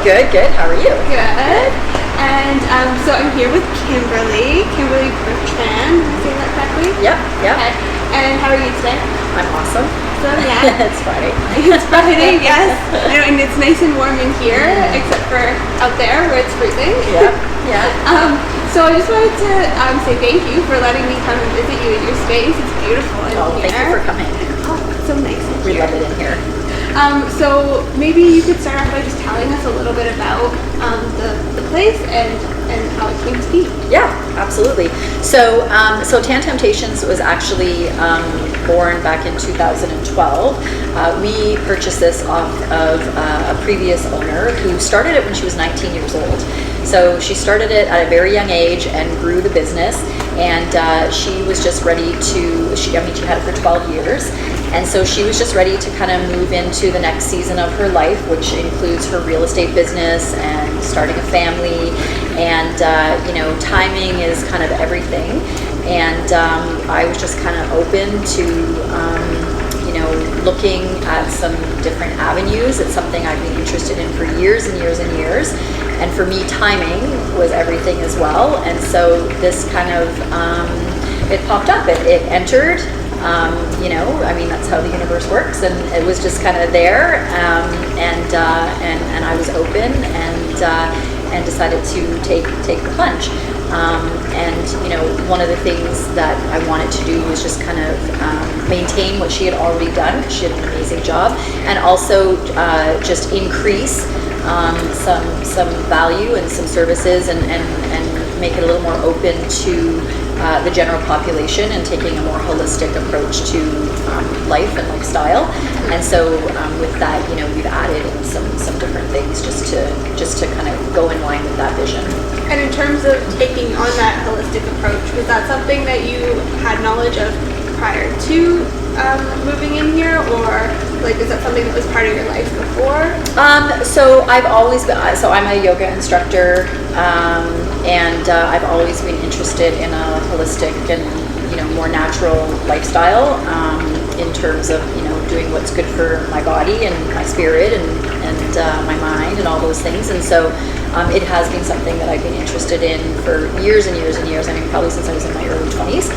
Good, good. How are you? Good. And so I'm here with Kimberley Bertrand. Am I saying that correctly? Yep, yep. Okay. And how are you today? I'm awesome. So yeah. It's Friday. It's Friday, yes. I know, and it's nice and warm in here, except for out there where it's freezing. Yep, yeah. So I just wanted to say thank you for letting me come and visit you in your space. It's beautiful in here. Thank you for coming. Oh, it's so nice in We here. love it in here. So maybe you could start off by just telling us a little bit about the place and how it came to be. Yeah, absolutely. So Tan Temptations was actually born back in 2012. We purchased this off of a previous owner who started it when she was 19 years old. So she started it at a very young age and grew the business, and she was just ready to, she had it for 12 years, and so she was just ready to kind of move into the next season of her life, which includes her real estate business and starting a family, and timing is kind of everything, and I was just kind of open to looking at some different avenues. It's something I've been interested in for years and years and years. And for me, timing was everything as well. And so this kind of, it popped up, it entered, that's how the universe works. And it was just kind of there. And I was open and decided to take the plunge. One of the things that I wanted to do was just kind of maintain what she had already done, because she had an amazing job, and also just increase some value and some services and make it a little more open to the general population, and taking a more holistic approach to life and lifestyle. And so with that, we've added in some different things just to kind of go in line with that vision. And in terms of taking on that holistic approach, was that something that you had knowledge of prior to moving in here, or is that something that was part of your life before? So I've always been, I'm a yoga instructor, and I've always been interested in a holistic and more natural lifestyle, in terms of doing what's good for my body and my spirit and my mind and all those things. And so it has been something that I've been interested in for years and years and years. I mean, probably since I was in my early 20s.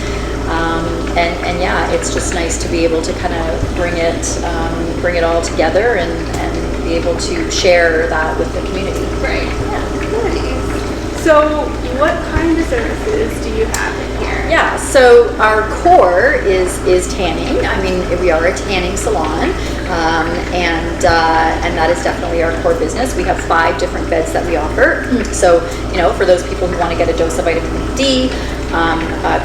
And yeah, it's just nice to be able to kind of bring it all together and be able to share that with the community. Right. Yeah. Nice. So what kind of services do you have in here? Yeah, so our core is tanning. I mean, we are a tanning salon, and that is definitely our core business. We have 5 different beds that we offer. So, for those people who want to get a dose of vitamin D,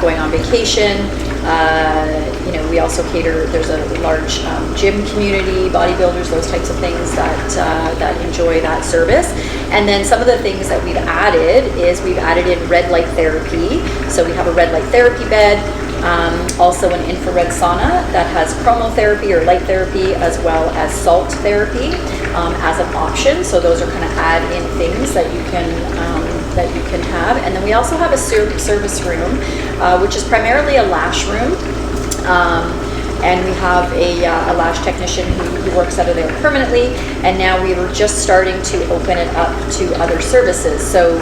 going on vacation, we also cater, there's a large gym community, bodybuilders, those types of things that enjoy that service. And then some of the things that we've added is we've added in red light therapy. So we have a red light therapy bed, also an infrared sauna that has chromotherapy or light therapy, as well as salt therapy as an option. So those are kind of add-in things that you can have. And then we also have a service room, which is primarily a lash room. And we have a lash technician who works out of there permanently, and now we were just starting to open it up to other services. So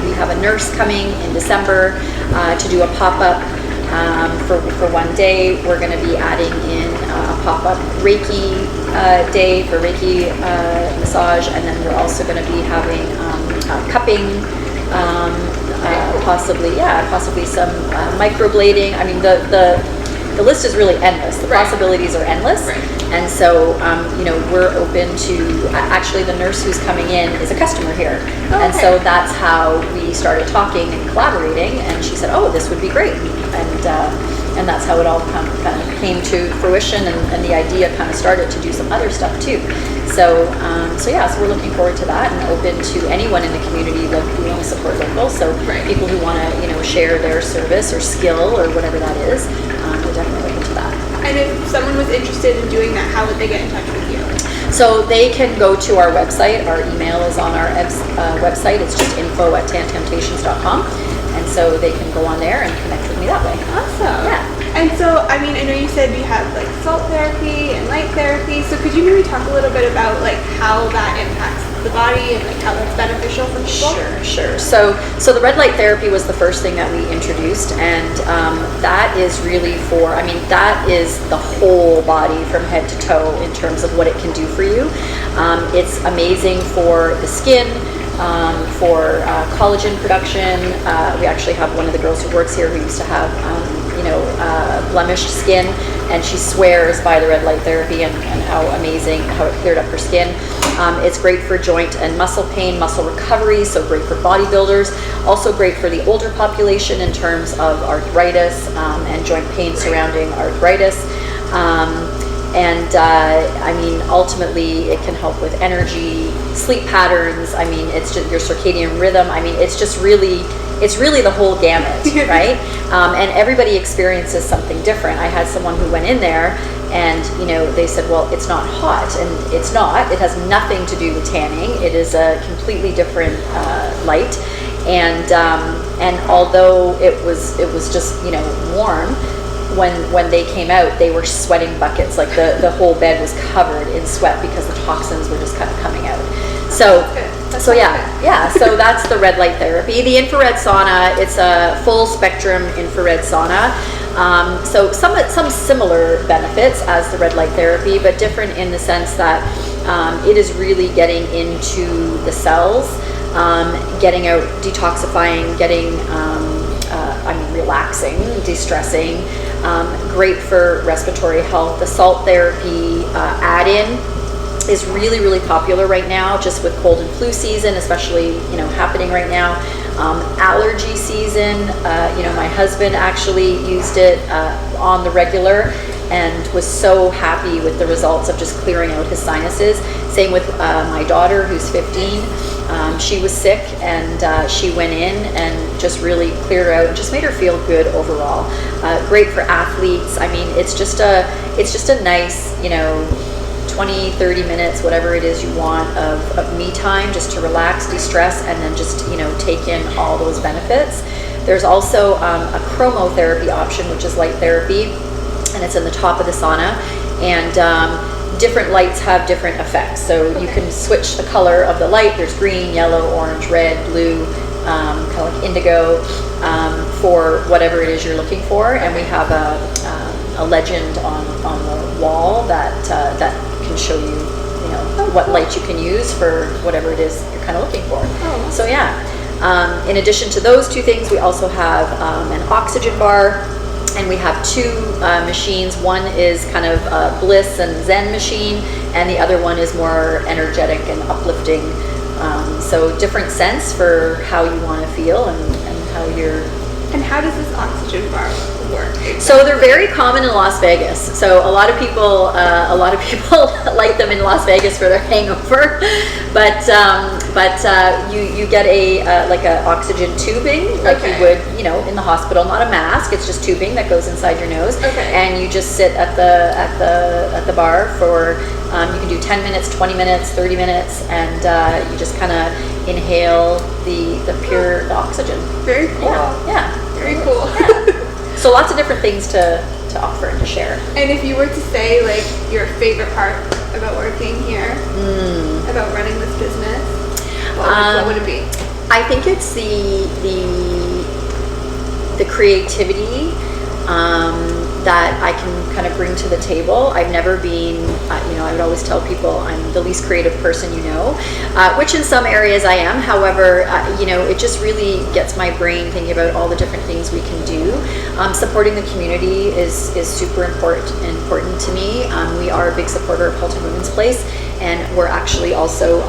we have a nurse coming in December to do a pop-up for one day. We're going to be adding in a pop-up Reiki day for Reiki massage, and then we're also going to be having cupping, possibly some microblading. I mean, the list is really endless. The possibilities are endless. Right. And so, we're open to, actually the nurse who's coming in is a customer here. Okay. And so that's how we started talking and collaborating, and she said, oh, this would be great. And that's how it all kind of came to fruition, and the idea kind of started to do some other stuff too. So we're looking forward to that, and open to anyone in the community who want to support local. So people who want to, share their service or skill or whatever that is, we're definitely open to that. And if someone was interested in doing that, how would they get in touch with you? So they can go to our website. Our email is on our website. It's just info@tantemptations.com. And so they can go on there and connect with me that way. Awesome. Yeah. And so, I know you said you have salt therapy and light therapy. So could you maybe talk a little bit about how that impacts the body and like how that's beneficial for people? Sure. So the red light therapy was the first thing that we introduced, and that is really for, I mean, that is the whole body from head to toe in terms of what it can do for you. It's amazing for the skin, for collagen production. We actually have one of the girls who works here who used to have blemished skin, and she swears by the red light therapy and how amazing, how it cleared up her skin. It's great for joint and muscle pain, muscle recovery, so great for bodybuilders. Also great for the older population in terms of arthritis and joint pain surrounding arthritis. I mean, ultimately, it can help with energy, sleep patterns. I mean, it's just your circadian rhythm. I mean, it's just really, it's really the whole gamut, right? And everybody experiences something different. I had someone who went in there and, they said, well, it's not hot. And it's not. It has nothing to do with tanning. It is a completely different light. And although it was just, warm, when they came out, they were sweating buckets. Like the whole bed was covered in sweat because the toxins were just kind of coming out. So so that's the red light therapy. The infrared sauna, it's a full spectrum infrared sauna. So some similar benefits as the red light therapy, but different in the sense that it is really getting into the cells, getting out, detoxifying, getting relaxing, de-stressing. Great for respiratory health. The salt therapy add-in is really, really popular right now, just with cold and flu season, especially, happening right now. Allergy season, my husband actually used it on the regular and was so happy with the results of just clearing out his sinuses. Same with my daughter, who's 15. She was sick, and she went in and just really cleared her out and just made her feel good overall. Great for athletes. I mean, it's just a nice, 20, 30 minutes, whatever it is you want of me time, just to relax, de-stress, and then just, take in all those benefits. There's also a chromotherapy option, which is light therapy, and it's in the top of the sauna. And different lights have different effects. So you can switch the color of the light. There's green, yellow, orange, red, blue, kind of like indigo, for whatever it is you're looking for. And we have a legend on the wall that can show you, what light you can use for whatever it is you're kind of looking for. Oh. So in addition to those two things, we also have an oxygen bar. And we have two machines. One is kind of a bliss and zen machine, and the other one is more energetic and uplifting. So different scents for how you want to feel and how you're. And how does this oxygen bar work? So they're very common in Las Vegas. So a lot of people light them in Las Vegas for their hangover, but you get a oxygen tubing like you would in the hospital, not a mask. It's just tubing that goes inside your nose, and you just sit at the bar for you can do 10 minutes, 20 minutes, 30 minutes, and you just kind of inhale the pure oxygen. Very cool. Yeah. Very cool. Yeah. So lots of different things to offer and to share. And if you were to say like your favorite part about working here, about running this business, what would it be? I think it's the creativity that I can kind of bring to the table. I've never been, I would always tell people I'm the least creative person which in some areas I am. However, it just really gets my brain thinking about all the different things we can do. Supporting the community is super important to me. We are a big supporter of Halton Women's Place, and we're actually also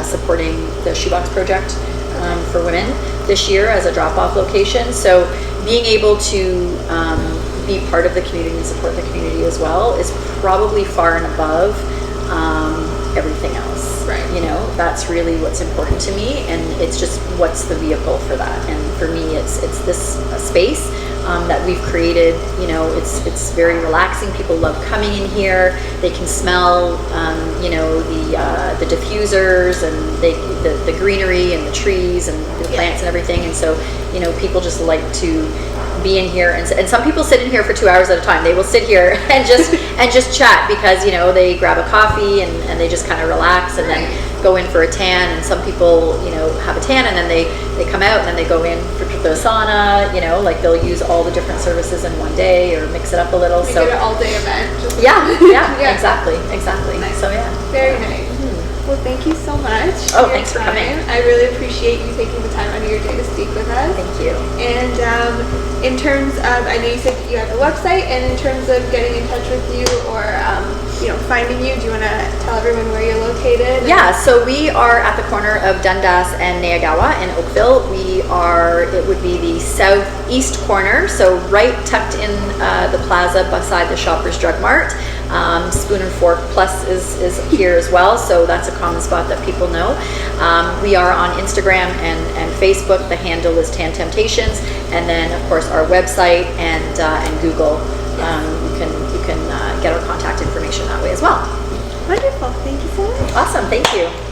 supporting the Shoebox Project for women this year as a drop-off location. So being able to be part of the community and support the community as well is probably far and above everything else. Right. That's really what's important to me, and it's just what's the vehicle for that. And for me, it's this space that we've created. It's very relaxing. People love coming in here. They can smell the diffusers and the greenery and the trees and the plants and everything. And so people just like to be in here, and some people sit in here for 2 hours at a time. They will sit here and just chat because they grab a coffee and they just kind of relax, and then go in for a tan, and some people, you know, have a tan and then they come out and then they go in for the sauna, you know, like they'll use all the different services in one day or mix it up a little. Make so it an all-day event. yeah, Yeah. exactly. Nice. So yeah. Very nice. Well, thank you so much. Oh, your thanks for coming. time. I really appreciate you taking the time out of your day to speak with us. Thank you. And in terms of, I know you said you have a website, and in terms of getting in touch with you or you know, finding you, do you want to tell everyone where you're located? Yeah, so we are at the corner of Dundas and Neagawa in Oakville. We are, it would be the southeast corner, so right tucked in the plaza beside the Shoppers Drug Mart. Spoon and Fork Plus is here as well, so that's a common spot that people know. We are on Instagram and Facebook. The handle is Tan Temptations, and then of course our website and Google. You can get our contact information that way as well. Wonderful. Thank you so much. Awesome. Thank you.